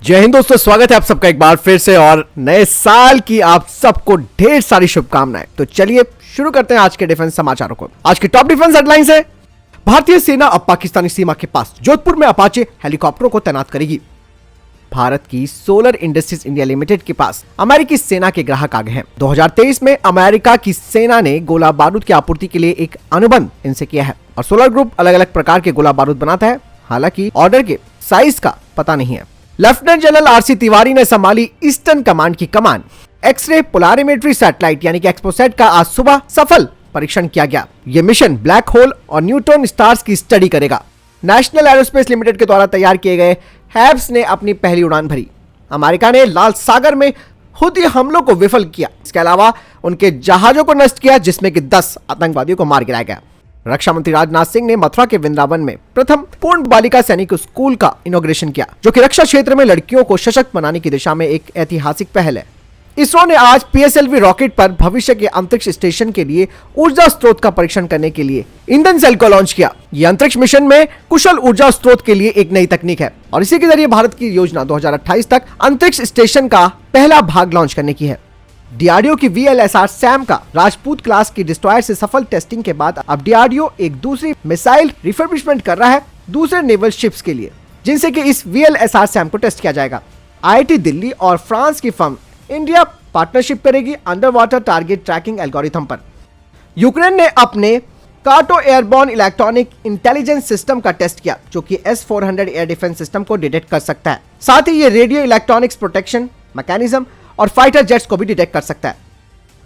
जय हिंद दोस्तों, स्वागत है आप सबका एक बार फिर से और नए साल की आप सबको ढेर सारी शुभकामनाएं। तो चलिए शुरू करते हैं आज के डिफेंस समाचारों को। आज की टॉप डिफेंस हेडलाइंस है, भारतीय सेना अब पाकिस्तानी सीमा के पास जोधपुर में अपाचे हेलीकॉप्टरों को तैनात करेगी। भारत की सोलर इंडस्ट्रीज इंडिया लिमिटेड के पास अमेरिकी सेना के ग्राहक आ गए हैं। 2023 में अमेरिका की सेना ने गोला बारूद की आपूर्ति के लिए एक अनुबंध इनसे किया है और सोलर ग्रुप अलग अलग प्रकार के गोला बारूद बनाता है। हालांकि ऑर्डर के साइज का पता नहीं है। लेफ्टिनेंट जनरल आरसी तिवारी ने संभाली ईस्टर्न कमांड की कमान। एक्सरे पोलारिमेट्री सैटेलाइट यानी कि एक्सपोसैट का आज सुबह सफल परीक्षण किया गया। यह मिशन ब्लैक होल और न्यूट्रॉन स्टार्स की स्टडी करेगा। नेशनल एरोस्पेस लिमिटेड के द्वारा तैयार किए गए हैब्स ने अपनी पहली उड़ान भरी। अमेरिका ने लाल सागर में हुती हमलों को विफल किया। इसके अलावा उनके जहाजों को नष्ट किया, जिसमें कि 10 आतंकवादियों को मार गिराया गया। रक्षा मंत्री राजनाथ सिंह ने मथुरा के वृंदावन में प्रथम पूर्ण बालिका सैनिक स्कूल का इनॉग्रेशन किया, जो कि रक्षा क्षेत्र में लड़कियों को सशक्त बनाने की दिशा में एक ऐतिहासिक पहल है। इसरो ने आज पीएसएलवी रॉकेट पर भविष्य के अंतरिक्ष स्टेशन के लिए ऊर्जा स्रोत का परीक्षण करने के लिए ईंधन सेल को लॉन्च किया। यह अंतरिक्ष मिशन में कुशल ऊर्जा स्रोत के लिए एक नई तकनीक है और इसी के जरिए भारत की योजना 2028 तक अंतरिक्ष स्टेशन का पहला भाग लॉन्च करने की है। डीआरडीओ की वीएलएसआर सैम का राजपूत क्लास की डिस्ट्रॉयर से सफल टेस्टिंग के बाद अब डीआरडीओ एक दूसरी मिसाइल रिफर्बिशमेंट कर रहा है दूसरे नेवल शिप्स के लिए, जिनसे कि इस वीएलएसआर सैम को टेस्ट किया जाएगा। आईआईटी दिल्ली और फ्रांस की फर्म इंडिया पार्टनरशिप करेगी under water target tracking algorithm पर। यूक्रेन ने अपने काटो एयरबॉर्न इलेक्ट्रॉनिक इंटेलिजेंस सिस्टम का टेस्ट किया, जो कि S-400 एयर डिफेंस सिस्टम को डिटेक्ट कर सकता है। साथ ही ये रेडियो इलेक्ट्रॉनिक्स प्रोटेक्शन मैकेनिज्म और फाइटर जेट्स को भी डिटेक्ट कर सकता है।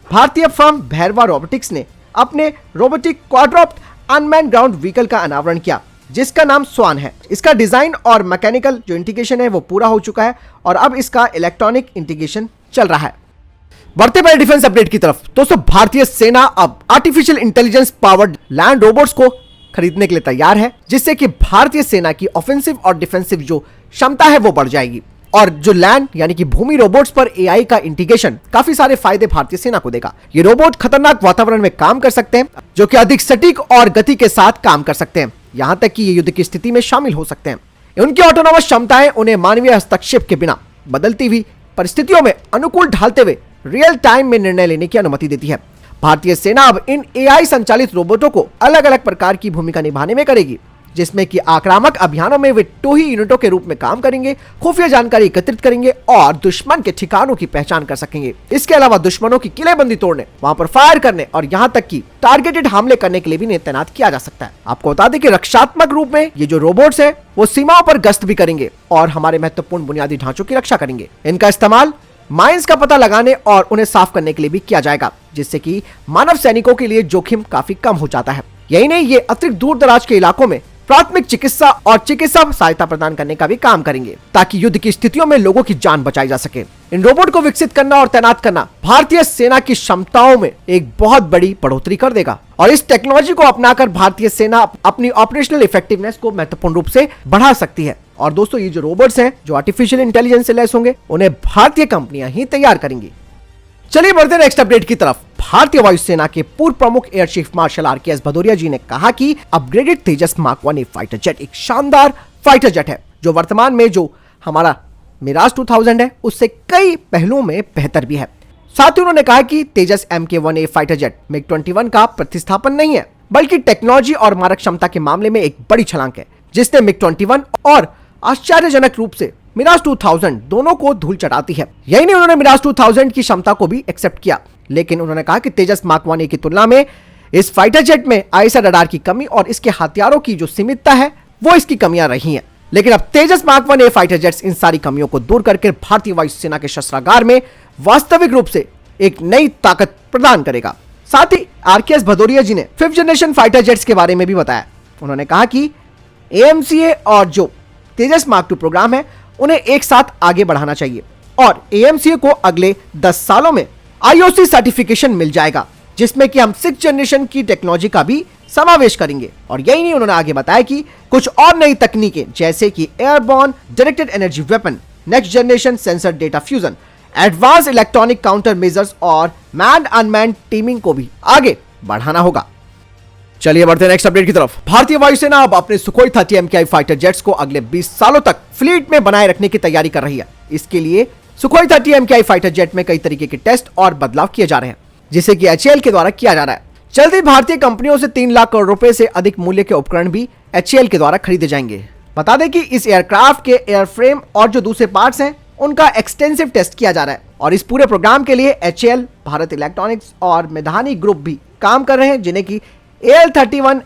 भारतीय फर्म भैरवा रोबोटिक्स ने अपने रोबोटिक क्वाड्रॉप्ट अनमैन्ड ग्राउंड व्हीकल का अनावरण किया, जिसका नाम स्वान है। इसका डिजाइन और मैकेनिकल जो इंटीग्रेशन है वो पूरा हो चुका है और अब इसका इलेक्ट्रॉनिक इंटीग्रेशन चल रहा है। बढ़ते पहले डिफेंस अपडेट की तरफ। दोस्तों, भारतीय सेना अब artificial intelligence powered land robots को खरीदने के लिए तैयार है, जिससे कि भारतीय सेना की ऑफेंसिव और डिफेंसिव जो क्षमता है वो बढ़ जाएगी और जो लैंड यानी कि भूमि रोबोट्स पर एआई का इंटीग्रेशन काफी सारे फायदे भारतीय सेना को देगा। ये रोबोट खतरनाक वातावरण में काम कर सकते हैं, जो कि अधिक सटीक और गति के साथ काम कर सकते हैं, यहां तक कि ये युद्ध की स्थिति में शामिल हो सकते हैं। उनकी ऑटोनोमस क्षमताएं उन्हें मानवीय हस्तक्षेप के बिना बदलती हुई परिस्थितियों में अनुकूल ढालते हुए रियल टाइम में निर्णय लेने की अनुमति देती है। भारतीय सेना अब इन एआई संचालित रोबोटों को अलग अलग प्रकार की भूमिका निभाने में करेगी, जिसमें कि आक्रामक अभियानों में वे टोही यूनिटों के रूप में काम करेंगे, खुफिया जानकारी एकत्रित करेंगे और दुश्मन के ठिकानों की पहचान कर सकेंगे। इसके अलावा दुश्मनों की किलेबंदी तोड़ने, वहां पर फायर करने और यहां तक कि टारगेटेड हमले करने के लिए भी तैनात किया जा सकता है। आपको बता दें कि रक्षात्मक रूप में ये जो रोबोट्स है वो सीमाओं पर गश्त भी करेंगे और हमारे महत्वपूर्ण बुनियादी ढांचों की रक्षा करेंगे। इनका इस्तेमाल माइंस का पता लगाने और उन्हें साफ करने के लिए भी किया जाएगा, जिससे कि मानव सैनिकों के लिए जोखिम काफी कम हो जाता है। यही नहीं, ये अतिरिक्त दूर दराज के इलाकों में प्राथमिक चिकित्सा और चिकित्सा सहायता प्रदान करने का भी काम करेंगे, ताकि युद्ध की स्थितियों में लोगों की जान बचाई जा सके। इन रोबोट को विकसित करना और तैनात करना भारतीय सेना की क्षमताओं में एक बहुत बड़ी बढ़ोतरी कर देगा और इस टेक्नोलॉजी को अपनाकर भारतीय सेना अपनी ऑपरेशनल इफेक्टिवनेस को महत्वपूर्ण रूप से बढ़ा सकती है। और दोस्तों, ये जो रोबोट्स हैं जो आर्टिफिशियल इंटेलिजेंस से लैस होंगे, उन्हें भारतीय कंपनियां ही तैयार करेंगी। चलिए बढ़ते हैं नेक्स्ट अपडेट की तरफ। भारतीय वायुसेना के पूर्व प्रमुख एयर चीफ मार्शल आरकेएस भदौरिया जी ने कहा कि upgraded Tejas mark 1 fighter jet एक शानदार फाइटर जेट है, जो वर्तमान में जो हमारा मिराज 2000 है उससे कई पहलुओं में बेहतर भी है। साथ ही उन्होंने कहा कि तेजस MK-1A फाइटर जेट MiG-21 का प्रतिस्थापन नहीं है, बल्कि टेक्नोलॉजी और मारक क्षमता के मामले में एक बड़ी छलांग है, जिसने MiG-21 और आश्चर्यजनक रूप से मिराज 2000 दोनों को धूल चटाती है। यही नहीं, उन्होंने मिराज 2000 की क्षमता को भी एक्सेप्ट किया, लेकिन उन्होंने कहा कि तेजस मार्क 1A की तुलना में इस फाइटर जेट में ISR रडार की कमी और इसके हथियारों की जो सीमितता है वो इसकी कमियां रही हैं। लेकिन अब तेजस मार्क 1A फाइटर जेट्स इन सारी कमियों को दूर करके भारतीय वायुसेना के शस्त्रागार में वास्तविक रूप से एक नई ताकत प्रदान करेगा। साथ ही आरकेएस भदौरिया जी ने 5th जनरेशन फाइटर जेट्स के बारे में भी बताया। उन्होंने कहा कि AMCA और जो तेजस मार्क 2 प्रोग्राम है उन्हें एक साथ आगे बढ़ाना चाहिए और AMCA को अगले 10 सालों में IOC सर्टिफिकेशन मिल जाएगा, जिसमें कि हम 6th जनरेशन की टेक्नोलॉजी का भी समावेश करेंगे। और यही नहीं, उन्होंने आगे बताया कि कुछ और नई तकनीकें जैसे कि airborne directed energy weapon, next generation sensor data fusion, advance electronic counter measures और मैन अनमैन टीमिंग को भी आगे बढ़ाना होगा। चलिए बढ़ते हैं नेक्स्ट अपडेट की तरफ। भारतीय वायुसेना अब अपने सुखोई 30 MKI फाइटर जेट्स को अगले 20 सालों तक फ्लीट में बनाए रखने की तैयारी कर रही है। इसके लिए सुखोई 30 MKI फाइटर जेट में कई तरीके के टेस्ट और बदलाव किए जा रहे हैं, जिसे कि HAL के द्वारा किया जा रहा है। जल्दी भारतीय कंपनियों से 3 लाख करोड़ रुपए से अधिक मूल्य के उपकरण भी HAL के द्वारा खरीदे जाएंगे। बता दें कि इस एयरक्राफ्ट के एयरफ्रेम और जो दूसरे पार्ट्स हैं उनका एक्सटेंसिव टेस्ट किया जा रहा है और इस पूरे प्रोग्राम के लिए HAL, भारत इलेक्ट्रॉनिक्स और मेधानी ग्रुप भी काम कर रहे हैं, जिन्हें की AL-31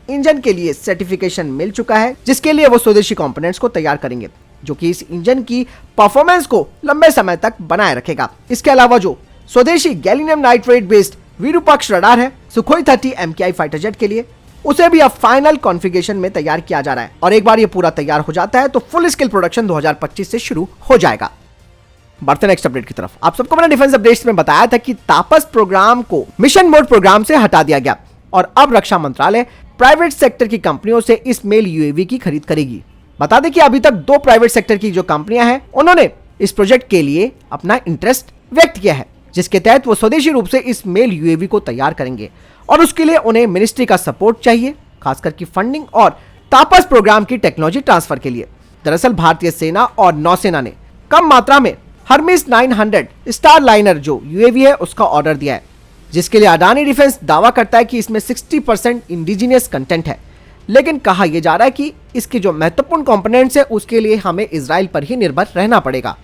इंजन के लिए सर्टिफिकेशन मिल चुका है, जिसके लिए वो स्वदेशी कंपोनेंट्स को तैयार करेंगे, जो कि इस इंजन की परफॉर्मेंस को लंबे समय तक बनाए रखेगा। इसके अलावा जो स्वदेशी gallium nitrate based Virupaksha radar है सुखोई 30 MKI फाइटर जेट के लिए, उसे भी अब फाइनल कॉन्फ़िगरेशन में तैयार किया जा रहा है और एक बार ये पूरा तैयार हो जाता है तो फुल स्केल प्रोडक्शन 2025 से शुरू हो जाएगा। बढ़ते नेक्स्ट अपडेट की तरफ। आप सबको मैंने डिफेंस अपडेट्स में बताया था कि तापस प्रोग्राम को मिशन मोड प्रोग्राम से हटा दिया गया और अब रक्षा मंत्रालय प्राइवेट सेक्टर की कंपनियों से इस मेल UAV की खरीद करेगी। बता दें कि अभी तक 2 प्राइवेट सेक्टर की जो कंपनियां हैं उन्होंने इस प्रोजेक्ट के लिए अपना इंटरेस्ट व्यक्त किया है, जिसके तहत वो स्वदेशी रूप से इस मेल UAV को तैयार करेंगे और उसके लिए उन्हें मिनिस्ट्री का सपोर्ट चाहिए, खासकर की फंडिंग और तापस प्रोग्राम की टेक्नोलॉजी ट्रांसफर के लिए। दरअसल भारतीय सेना और नौसेना ने कम मात्रा में हर्मिस 900 स्टार लाइनर जो UAV है उसका ऑर्डर दिया है, जिसके लिए अडानी डिफेंस दावा करता है कि इसमें 60% इंडिजिनियस कंटेंट है, लेकिन कहा यह जा रहा है कि इसके जो महत्वपूर्ण कंपोनेंट्स है उसके लिए हमें इजराइल पर ही निर्भर रहना पड़ेगा।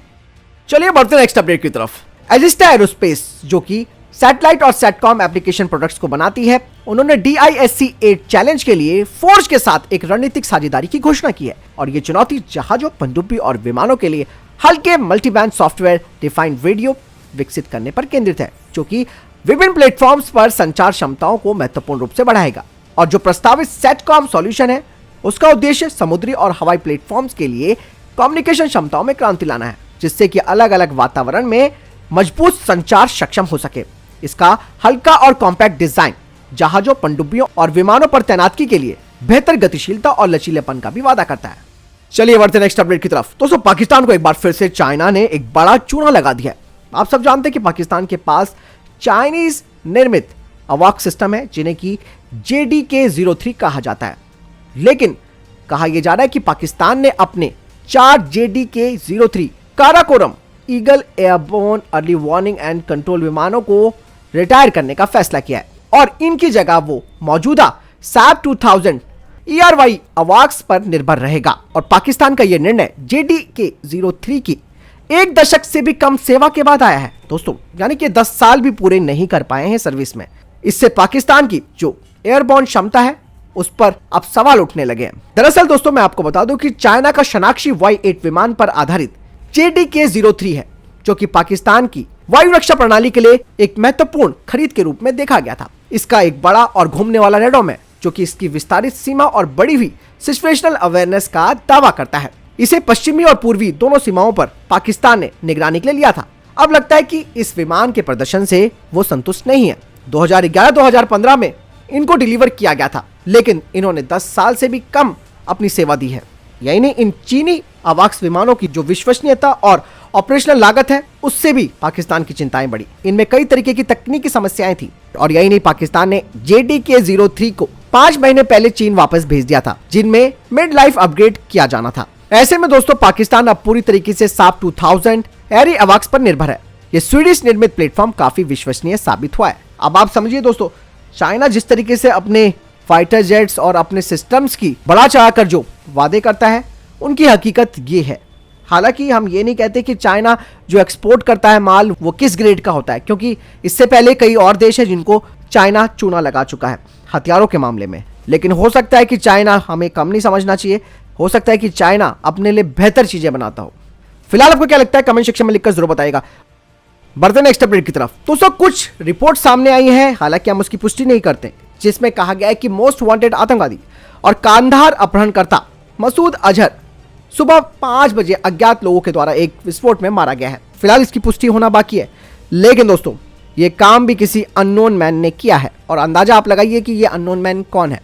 चलिए बढ़ते हैं नेक्स्ट अपडेट की तरफ। एजिस्टा एरोस्पेस जो कि सैटेलाइट और सैटकॉम एप्लीकेशन प्रोडक्ट्स को बनाती है, उन्होंने DISC-8 चैलेंज के लिए फोर्ज के साथ एक रणनीतिक साझेदारी की घोषणा की है और ये चुनौती जहाजों, पनडुब्बी और विमानों के लिए हल्के मल्टीबैंड सॉफ्टवेयर डिफाइंड रेडियो विकसित करने पर केंद्रित है, जो कि विभिन्न प्लेटफॉर्म्स पर संचार क्षमताओं को महत्वपूर्ण रूप से बढ़ाएगा। और जो प्रस्तावित सैटकॉम सॉल्यूशन है उसका उद्देश्य समुद्री और हवाई प्लेटफॉर्म्स के लिए कम्युनिकेशन क्षमताओं में क्रांति लाना है, जिससे कि अलग अलग वातावरण में मजबूत संचार सक्षम हो सके। इसका हल्का और कॉम्पैक्ट डिजाइन जहाजों, पनडुब्बियों और विमानों पर तैनाती के लिए बेहतर गतिशीलता और लचीलेपन का भी वादा करता है। चलिए बढ़ते नेक्स्ट अपडेट की तरफ। दोस्तों, पाकिस्तान को एक बार फिर से चाइना ने एक बड़ा चूना लगा दिया है। आप सब जानते हैं कि पाकिस्तान के पास चाइनीज निर्मित अवाक सिस्टम है, जिन्हें की JDK-03 कहा जाता है, लेकिन कहा यह जा रहा है कि पाकिस्तान ने अपने 4 JDK-03 Karakoram eagle airborne early warning and control विमानों को रिटायर करने का फैसला किया है और इनकी जगह वो मौजूदा SAP 2000 ERY अवाक्स पर निर्भर रहेगा। और पाकिस्तान का यह निर्णय JDK-03 की 1 दशक से भी कम सेवा के बाद आया है दोस्तों, यानी कि 10 साल भी पूरे नहीं कर पाए हैं सर्विस में। इससे पाकिस्तान की जो एयरबोर्न क्षमता है उस पर अब सवाल उठने लगे हैं। दरअसल दोस्तों, मैं आपको बता दूं कि चाइना का शनाक्षी Y-8 विमान पर आधारित JDK-03 है, जो कि पाकिस्तान की वायु रक्षा प्रणाली के लिए एक महत्वपूर्ण खरीद के रूप में देखा गया था। इसका एक बड़ा और घूमने वाला रेडोम है, जो कि इसकी विस्तारित सीमा और बढ़ी हुई सिचुएशनल अवेयरनेस का दावा करता है। इसे पश्चिमी और पूर्वी दोनों सीमाओं पर पाकिस्तान ने निगरानी के लिए लिया था। अब लगता है कि इस विमान के प्रदर्शन से वो संतुष्ट नहीं है। 2011-2015 में इनको डिलीवर किया गया था, लेकिन इन्होंने 10 साल से भी कम अपनी सेवा दी है। यही नहीं, इन चीनी अवाक्स विमानों की जो विश्वसनीयता और ऑपरेशनल लागत है उससे भी पाकिस्तान की चिंताएं बढ़ी। इनमें कई तरीके की तकनीकी समस्याएं थी और यही नहीं, पाकिस्तान ने JDK-03 को 5 महीने पहले चीन वापस भेज दिया था, जिनमें मिड लाइफ अपग्रेड किया जाना था। ऐसे में दोस्तों, पाकिस्तान अब पूरी तरीके से SAP 2000 एरी अवाक्स पर निर्भर है। ये स्वीडिश निर्मित प्लेटफॉर्म काफी विश्वसनीय साबित हुआ है। अब आप समझिए दोस्तों, चाइना जिस तरीके से अपने फाइटर जेट्स और अपने सिस्टम्स की बढ़ा चढ़ाकर जो वादे करता है, उनकी हकीकत ये है। हालांकि हम ये नहीं कहते कि चाइना जो एक्सपोर्ट करता है माल वो किस ग्रेड का होता है, क्योंकि इससे पहले कई और देश है जिनको चाइना चूना लगा चुका है हथियारों के मामले में। लेकिन हो सकता है कि चाइना हमें कम नहीं समझना चाहिए, हो सकता है कि चाइना अपने लिए बेहतर चीजें बनाता हो। फिलहाल आपको क्या लगता है कमेंट सेक्शन में लिखकर जरूर बताइएगा। बढ़ते नेक्स्ट अपडेट की तरफ। दोस्तों, कुछ रिपोर्ट सामने आई हैं, हालांकि हम उसकी पुष्टि नहीं करते, जिसमें कहा गया है कि मोस्ट वांटेड आतंकवादी और कांधार अपहरणकर्ता मसूद अजहर सुबह 5 बजे अज्ञात लोगों के द्वारा एक विस्फोट में मारा गया है। फिलहाल इसकी पुष्टि होना बाकी है, लेकिन दोस्तों ये काम भी किसी अननोन मैन ने किया है और अंदाजा आप लगाइए कि ये अननोन मैन कौन है।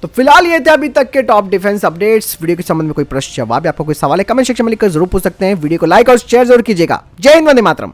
तो फिलहाल ये थे अभी तक के टॉप डिफेंस अपडेट्स। वीडियो के संबंध में कोई प्रश्न जवाब या आपको कोई सवाल है कमेंट सेक्शन में लिखकर जरूर पूछ सकते हैं। वीडियो को लाइक और शेयर जरूर कीजिएगा। जय हिंद, वंदे मातरम।